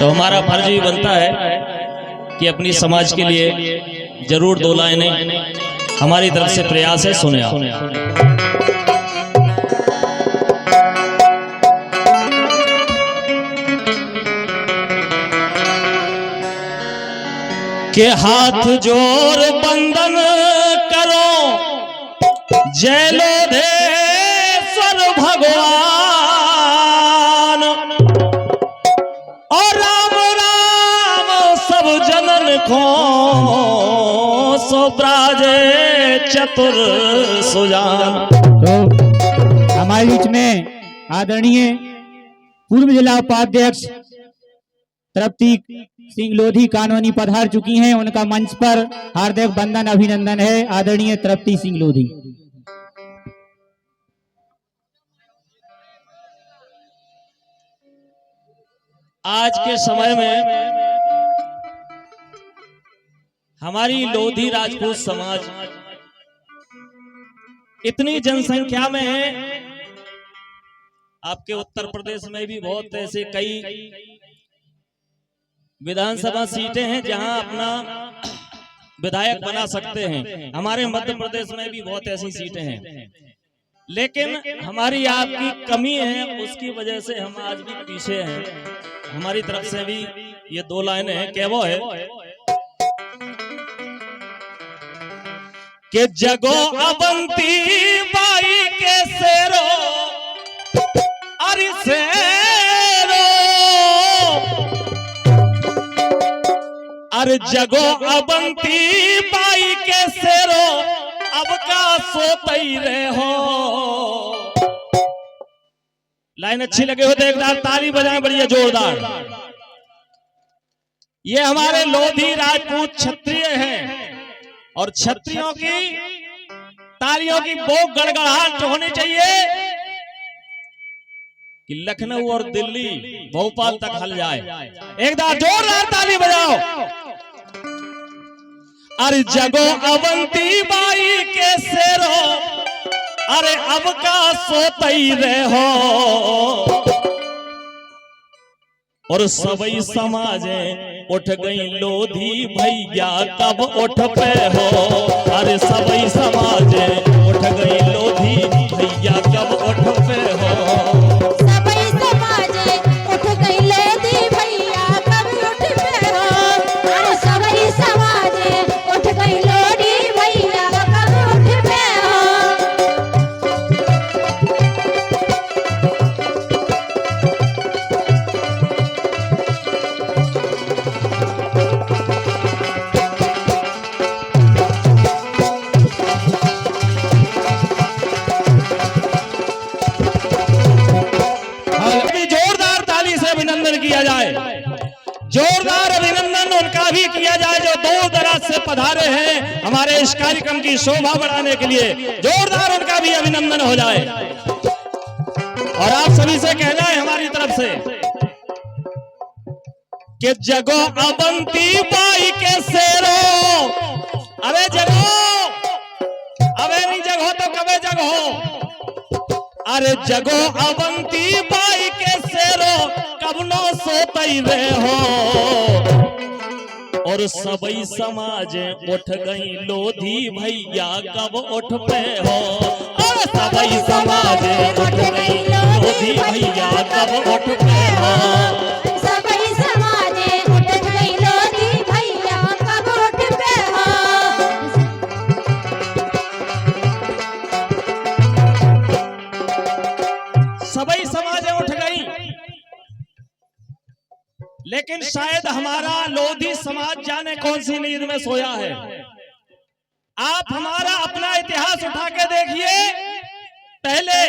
तो हमारा फर्ज भी बनता है कि अपनी समाज के लिए जरूर दो लाइनें हमारी तरफ से प्रयास है, सुने आप। के हाथ जोड़ बंदन करो जय लोधेश्वर भगवान और राम राम सब जनन को सोब्राजे चतुर सुजान। तो हमारे बीच में आदरणीय पूर्व जिला उपाध्यक्ष तृप्ति सिंह लोधी कानूनी पधार चुकी हैं। उनका मंच पर हार्दिक वंदन अभिनंदन है। आदरणीय तृप्ति सिंह लोधी। आज के समय में हमारी लोधी राजपूत समाज इतनी जनसंख्या में है, आपके उत्तर प्रदेश में भी बहुत ऐसे कई विधानसभा सीटें हैं जहां अपना विधायक बना सकते हैं। हमारे मध्य प्रदेश में भी बहुत ऐसी सीटें हैं, लेकिन हमारी आपकी कमी है, उसकी वजह से हम आज भी पीछे हैं। हमारी तरफ से भी ये दो लाइनें हैं, क्या वो है कि जगो अवंती बाई के सेरो अरे सेरो अरे जगो अवंती बाई के सेरो अब का सोतई रहे हो। लाइन अच्छी लगे हो तो एक बार ताली बजाएं बढ़िया जोरदार। ये हमारे लोधी राजपूत क्षत्रिय हैं और क्षत्रियों की तालियों की वो गड़गड़ाहट होनी चाहिए कि लखनऊ और दिल्ली भोपाल तक हल जाए। एक बार जोरदार ताली बजाओ। अरे जगो अवंती बाई के सेरो अरे अब का सोतई रहे हो और सबई समाजे उठ गई लोधी भैया कब उठ पे हो। अरे सबई समाजे उठ गई लोधी भैया कब उठ पे हो। सबई समाजे उठ गई लोधी भैया कब उठ पे हो। अरे सबई समाजे उठ गई लोधी भैया कब उठ पे हो। किया जाए, जोरदार अभिनंदन उनका भी किया जाए जो दूर दराज से पधारे हैं हमारे इस कार्यक्रम की शोभा बढ़ाने के लिए। जोरदार उनका भी अभिनंदन हो जाए। और आप सभी से कहना है हमारी तरफ से कि जगो अवंती बाई के सेरो अबे जगो, अबे नहीं जगो तो कबे जगो। अरे जगो अवंती बाई के सेरो कब नो सोतई रहे हो और सबई समाज उठ गई लोधी भैया कब उठ पे हो। और सबई समाज उठ गई लोधी भैया कब उठ पे हो। सबई समाजे उठ गई लोधी भैया कब उठ पे हो। सबई समाजें उठ गई, लेकिन शायद हमारा लोधी समाज जाने कौन सी नींद में सोया है। आप हमारा अपना इतिहास उठा के देखिए। पहले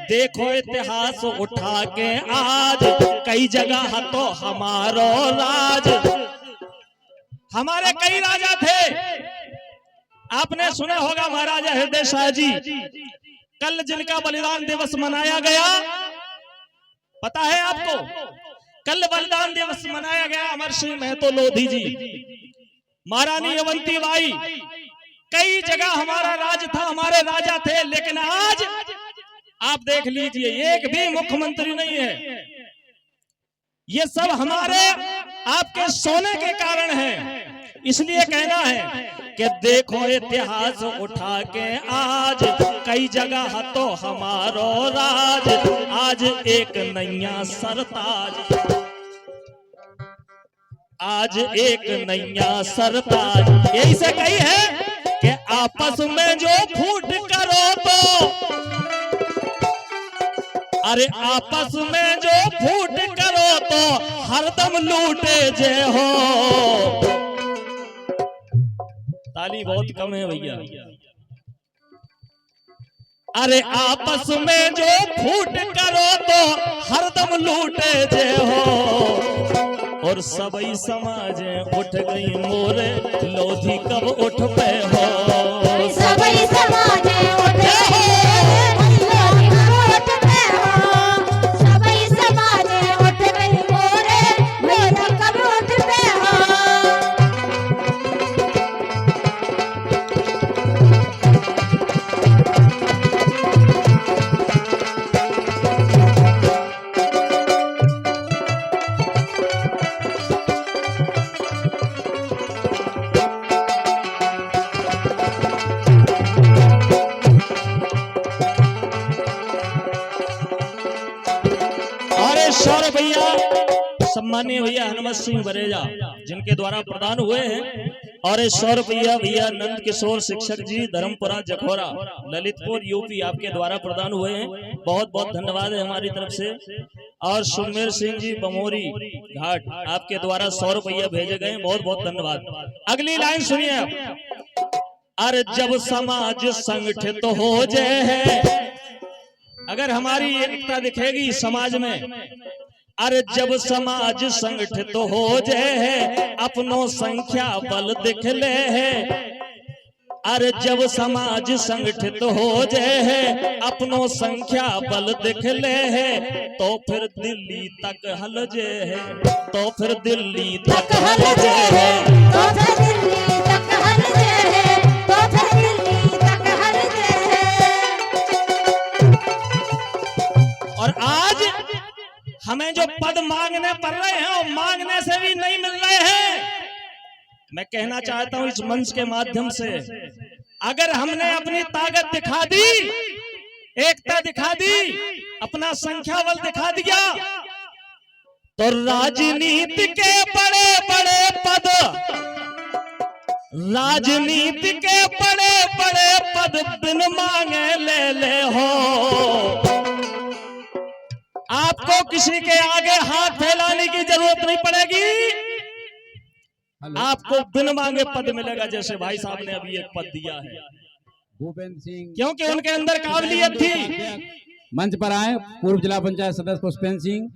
देखो इतिहास उठा के आज कई जगह तो हमारो राज, हमारे कई राजा थे। आपने सुना होगा महाराजा हृदय शाह जी, कल जिनका बलिदान दिवस मनाया गया, पता है आपको? कल बलिदान दिवस मनाया गया अमर सिंह महतो लोधी जी, महारानी अवंती बाई, कई जगह हमारा राज था, हमारे राजा थे। लेकिन आज आप देख लीजिए एक भी मुख्यमंत्री नहीं है। ये सब हमारे आपके सोने के कारण है। इसलिए कहना है कि देखो इतिहास उठा के आज कई जगह तो हमारो राज, आज एक नैया सरताज, आज एक नैया सरताज। यही से कही है कि आपस में जो फूट करो तो, अरे आपस में जो फूट करो तो हरदम लूटे जे हो। ताली बहुत कम है भैया। अरे आपस में जो फूट करो तो हरदम लूटे जे हो। और सबई समाज उठ गई मोरे, लोधी कब उठ पे हो। सबई समाज उठ गई, लोधी कब उठ पे हो। सबई समाज उठ गई मोरे, लोधी कब उठ पे हो। शौर्य भैया, सम्मानीय भैया हनुमत सिंह बरेजा जिनके द्वारा प्रदान हुए हैं। और शौर्य भैया भैया नंद किशोर शिक्षक जी धर्मपुरा जखौरा ललितपुर यूपी आपके द्वारा प्रदान हुए हैं। बहुत बहुत धन्यवाद है हमारी तरफ से। और सुमेर सिंह जी बमोरी घाट आपके द्वारा 100 रुपया भेजे गए, बहुत बहुत धन्यवाद। अगली लाइन सुनिए आप। अरे जब समाज संगठित हो जाए, अगर हमारी एकता दिखेगी समाज में, अरे जब समाज संगठित हो जाए अपनों संख्या बल दिख ले है। अरे जब समाज संगठित हो जाए अपनों संख्या बल दिख ले है, तो फिर दिल्ली तक हल जे है, तो फिर दिल्ली तक हल जे है, तो फिर दिल्ली तक हल जे है, तो फिर दिल्ली तक हल जे है। और आज हमें जो पद मांगने पड़ रहे हैं और मांगने से भी नहीं मिल रहे हैं, मैं कहना चाहता हूं इस मंच के माध्यम से, अगर हमने अपनी ताकत दिखा दी, एकता दिखा दी, अपना संख्या बल दिखा दिया, तो राजनीति के बड़े बड़े पद, राजनीति के बड़े बड़े पद बिन मांगे ले ले हो। आपको किसी के आगे हाथ फैलाने की जरूरत नहीं पड़ेगी, आपको बिन मांगे पद मिलेगा। जैसे भाई साहब ने अभी एक पद दिया है भूपेंद्र सिंह, क्योंकि उनके अंदर काबिलियत थी। मंच पर आए पूर्व जिला पंचायत सदस्य पुष्पेंद्र सिंह,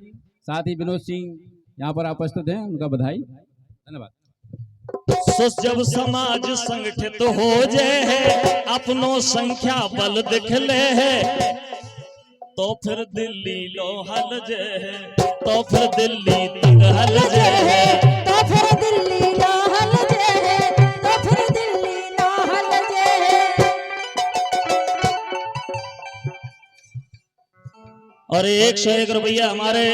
साथ ही विनोद सिंह यहाँ पर उपस्थित हैं, उनका बधाई धन्यवाद। जब समाज संगठित हो जाए अपनों संख्या बल दिख ले है, तो फिर दिल्ली लो हल जे है, तो फिर दिल्ली तक हल जे है, तो फिर दिल्ली लो हल जे है, तो फिर दिल्ली लो हल जे है। और 101 रुपया हमारे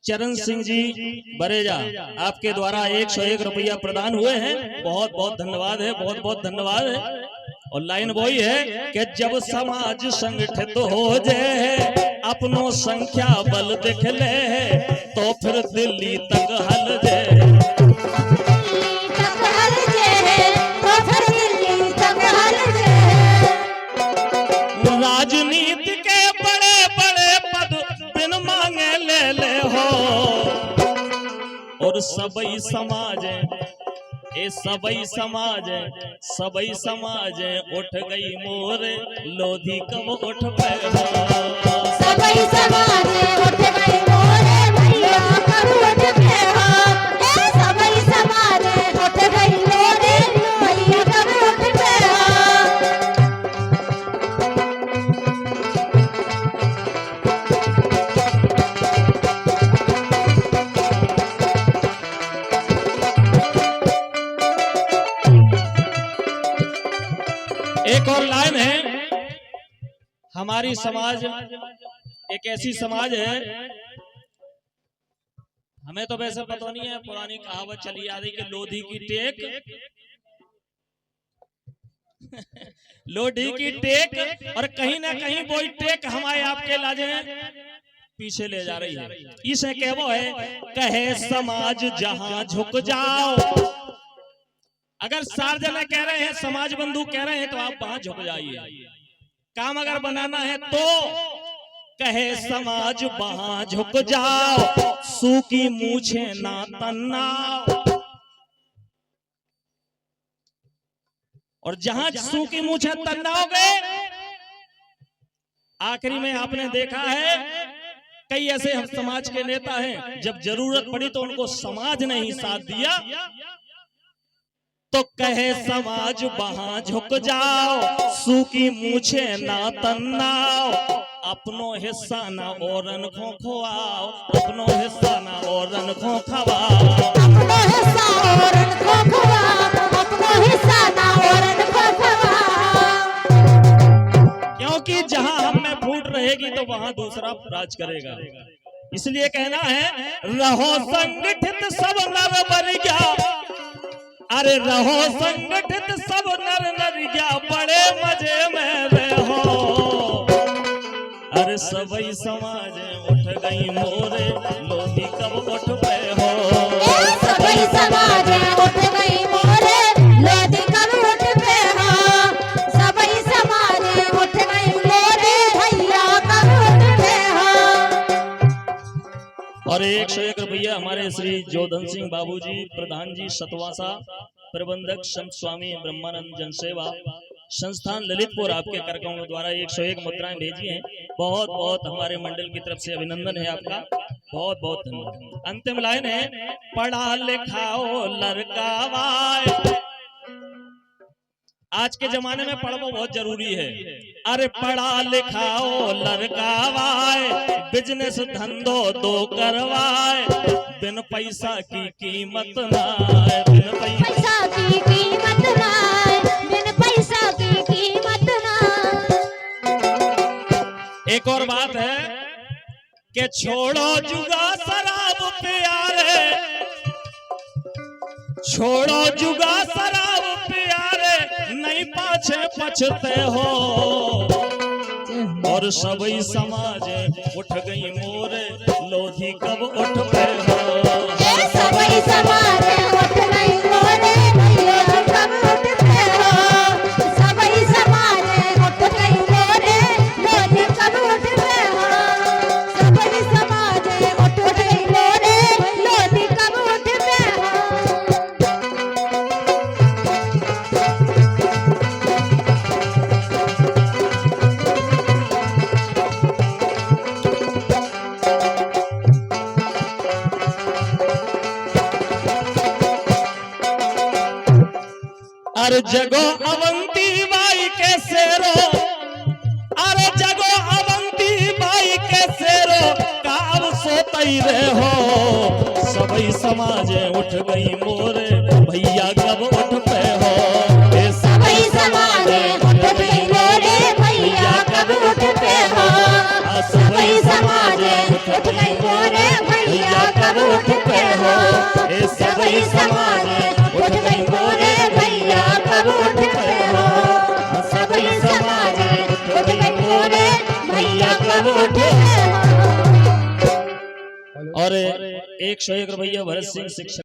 चरण सिंह जी बरेजा आपके द्वारा 101 रुपया प्रदान हुए हैं, बहुत बहुत धन्यवाद है, बहुत बहुत धन्यवाद है। और लाइन वही है कि जब समाज संगठित हो जाए अपनों संख्या बल दिख ले है, तो फिर दिल्ली तक हल जे है, तक हल जे है, तो फिर दिल्ली तक हल जे है। राजनीति के बड़े बड़े पद बिन मांगे ले ले हो। और सबई समाज ए सबई समाज, सबई समाज उठ गई मोरे, लोधी कब उठ पे हो। सबई समाज उठ गई मोरे, भैया कब उठ पे हो। ए सबई समाज उठ गई मोरे, भैया कब उठ पे हो। एक और लाइन है, हमारी समाज एक ऐसी समाज है हमें तो वैसे पता नहीं है, पुरानी कहावत चली आ रही कि लोधी की टेक लोधी की टेक, और कहीं ना कहीं वो टेक हमारे आपके लाजे पीछे ले जा रही है। इसे कहवो है कहे समाज जहां झुक जाओ। अगर सार्वजनिक कह रहे हैं, समाज बंधु कह रहे हैं, तो आप वहां झुक जाइए। काम अगर बनाना है तो कहे समाज वहां झुक जाओ, सूखी मूछे ना तन्नाओ। और जहां सूखी मूछे तन्नाओगे, आखिरी में आपने देखा है कई ऐसे हम समाज के नेता हैं, जब जरूरत पड़ी तो उनको समाज ने ही साथ दिया। तो कहे समाज वहां झुक जाओ, सूखी मूछे ना तन्नाओ। अपनो हिस्सा ना औरन को खुआओ, अपनो हिस्सा ना औरन को खवाओ। अपनो हिस्सा औरन को खवाओ, अपनो हिस्सा ना औरन को खवाओ। क्योंकि जहां हम में फूट रहेगी तो वहां दूसरा राज करेगा। इसलिए कहना है रहो संगठित सब नर वर्ग्या, अरे रहो संगठित सब नर नरिया, बड़े मजे में रहो। अरे सबई समाज उठ गई मोरे, लोधी कब उठ पे हो। सबई समाज उठ गई मोरे, लोधी कब उठ पे हो। सबई समाज उठ गई मोरे, भैया कब उठ पे हो। और 101 रुपया हमारे श्री जोधन सिंह बाबूजी प्रधान जी सतवासा, प्रबंधक संत स्वामी ब्रह्मानंद जनसेवा संस्थान ललितपुर, आपके कार्यक्रमों द्वारा 101 मुद्राएं भेजी हैं। बहुत बहुत हमारे मंडल की तरफ से अभिनंदन है आपका, बहुत बहुत धन्यवाद। अंतिम लाइन है पढ़ा लिखाओ लड़कावाए। आज के जमाने में पढ़ना बहुत जरूरी है। अरे पढ़ा लिखाओ लड़कावाए, बिजनेस धंधो दो करवाए, बिन पैसा की कीमत ना है, बिन पैसा की कीमत ना, बिन पैसा की कीमत ना। एक और बात है कि छोड़ो जुगा शराब प्यारे, छोड़ो जुगा शराब प्यारे, नहीं पाछे पछते हो। और सबई समाज उठ गई मोरे, लोधी कब उठ पे हो। सबई समाज उठ गई मोरे, भैया कब उठ पे हो। सबई समाज उठ गई मोरे, लोधी कब उठ पे हो। सबई समाज उठ गई मोरे, लोधी कब उठ पे हो। अरे जगो अवंती बाई के सेरो, अरे जगो अवंती बाई के सेरो, काब सोतई रे हो। सबई समाज उठ गई मोरे, भैया कब उठ पे हो। सबई समाज उठ गई मोरे, भैया कब उठ पे हो। सबई समाज उठ गई मोरे, भैया कब उठ पे हो। सबई समाज उठ गई मोरे, भैया कब उठ पे हो। सबई समाज उठ गई मोरे, भैया कब उठ पे हो। और 101 रुपया भरत सिंह शिक्षक